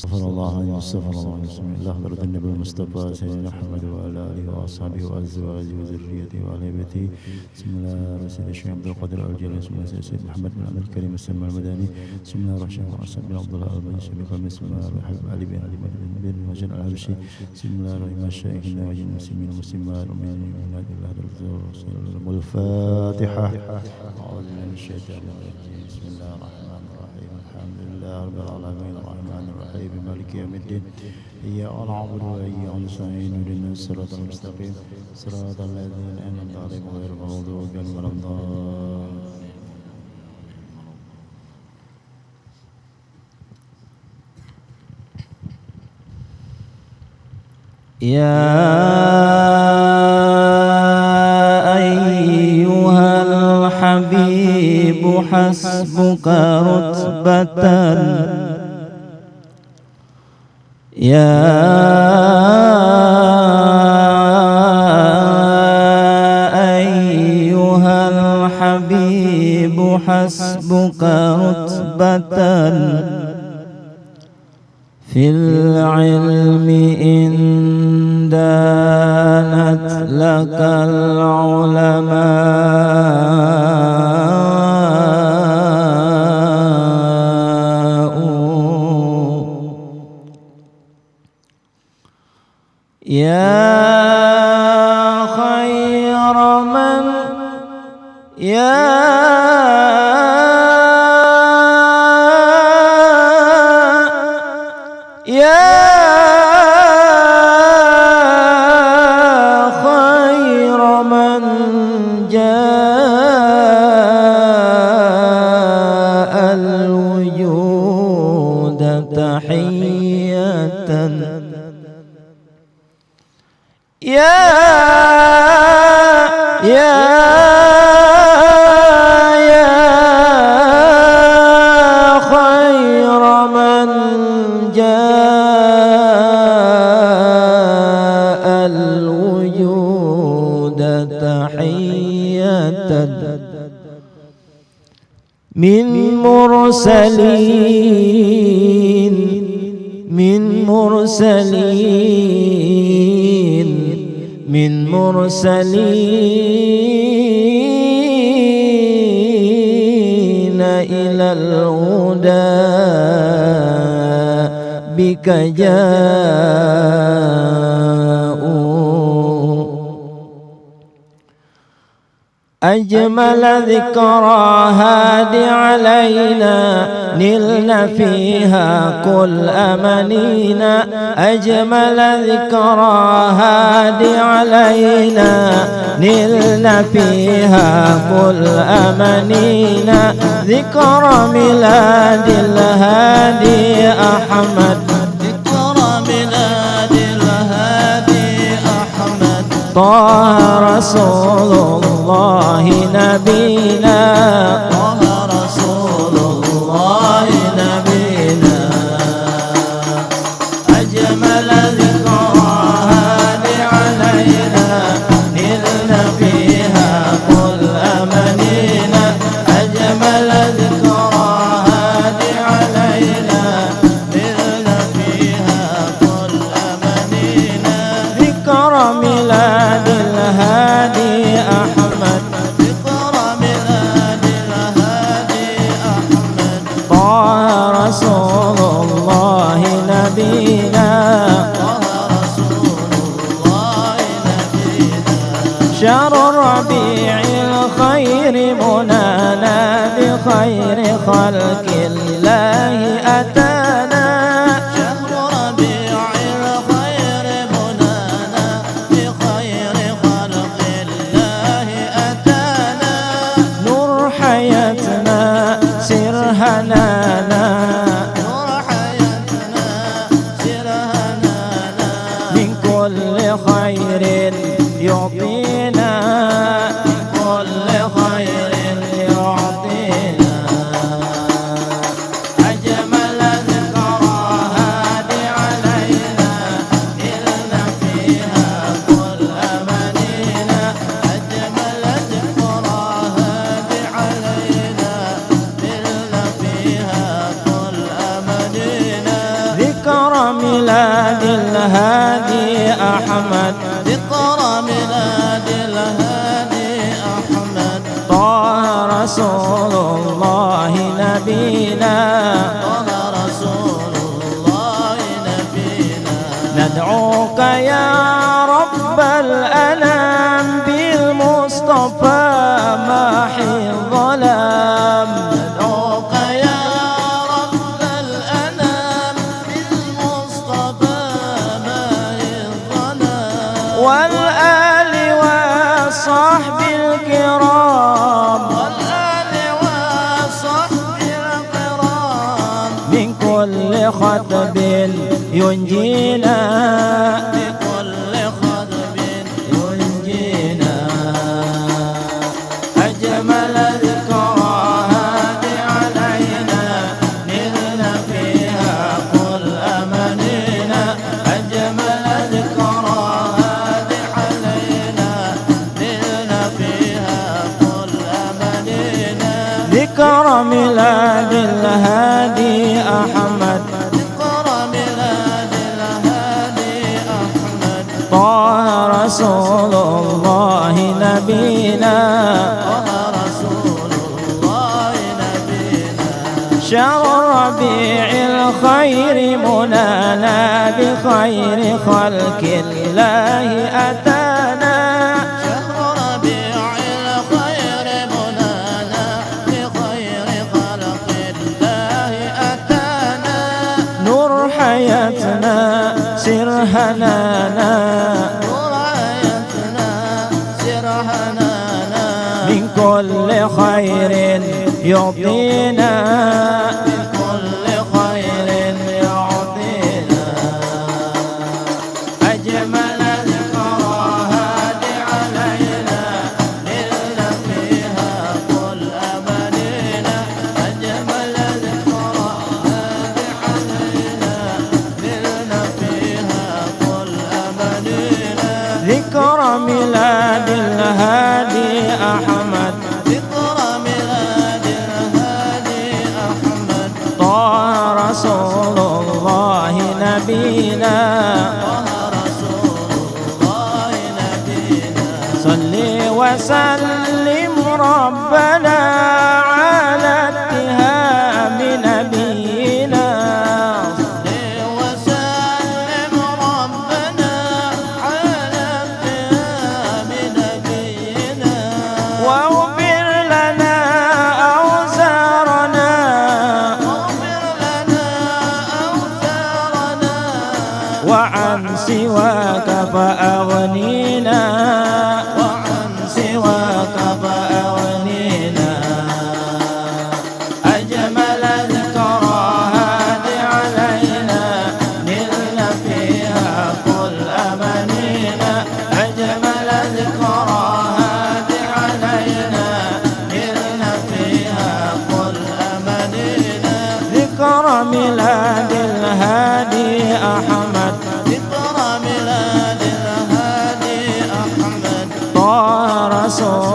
استغفر الله واستغفر الله بسم الله حضرة النبي المصطفى سيدنا محمد وعلى آله وأصحابه وأزواجه وذريته وأهل بيته بسم الله رسول الشيخ عبد القادر الجليل بسم الله سيد محمد بن عبد الكريم السلمان المدني بسم الله الرحمن الرحيم بن عبد الله المجلس بسم الله الرحمن علي بن علي بن وجن الحبشي بسم الله الرحمن الشيخ وجن المسلمين والمسلمات والمؤمنين والفاتحة أعوذ بالله من الشيطان الرجيم بسم الله الرحمن الرحيم الحمد لله رب العالمين الرحمن الرحيم مالك يوم الدين إياك نعبد وإياك نستعين اهدنا الصراط المستقيم صراط الذين أنعمت عليهم غير المغضوب عليهم ولا الضالين يا أيها الحبيب حسبك رتبة يا أيها الحبيب حسبك رتبة في العلم إن دانت لك العلماء يا خير من خير من جاء الوجود تحية يا خير من جاء الوجود تحية من مرسلين إلى الهدى بك جاءوا أجمل ذكرى هادي علينا نلنا فيها كل أمانينا أجمل ذكرى هادي علينا نلنا فيها كل أمانينا ذكرى ميلاد الهادي أحمد ذكرى ميلاد الهادي أحمد طه رسول الله نبينا طه رسول الله نبينا أجمل ذكرى هادي علينا نلنا فيها كل أمانينا أجمل ذكرى هادي علينا نلنا فيها كل أمانينا ذكرى ميلاد الهادي أحمد ذكرى ميلاد الهادي أحمد طه رسول الله نبينا طه رسول الله نبينا شهر الربيع الخير منانا بخير خلق الله أتانا شهر ربيع الخير منانا بخير خلق الله أتانا نور حياتنا سر هنانا نور حياتنا سر ميلاد الهادي أحمد ذكرى ميلاد الهادي أحمد طه رسول الله نبينا طه رسول الله نبينا ندعوك يا رب الأنام بالمصطفى ماحي الظلام ندعوك يا رب الأنام بالمصطفى ماحي الظلام والآل والصحب الكرام والآل وصحب الكرام من كل خطب ينجينا بكل خطب ينجينا أجمل ذكرى هادي علينا نلنا فيها كل أمانينا أجمل ذكرى هادي علينا نلنا فيها كل أمانينا ذكرى ميلاد الهادي أحمد ذكرى ميلاد الهادي أحمد طه رسول الله نبينا طه رسول الله نبينا شهر ربيع الخير منانا بخير خلق الله أتانا شهر ربيع الخير منانا بخير خلق الله أتانا نور حياتنا سر هنانا نور آياتنا سر هنانا من كل خير يعطينا بكل خير يعطينا أجمل ذكرى هادي علينا نلنا فيها كل أمانينا أجمل ذكرى هادي علينا نلنا فيها كل أمانينا ذكرى ميلاد الهادي أحمد ذكرى ميلاد الهادي أحمد طه رسول الله نبينا طه رسول الله نبينا صل وسلم ربنا على اتهام نبينا وسلم ربنا على اتهام نبينا واغفر لنا أوزارنا واغفر لنا أوزارنا وعن سواك فأغنينا وعن سواك فأغنينا أجمل ذكرى هادي علينا نلنا فيها كل أمانينا أجمل ذكرى هادي علينا نلنا فيها كل أمانينا ذكرى ميلاد الهادي أحمد ذكرى ميلاد الهادي أحمد طه رسول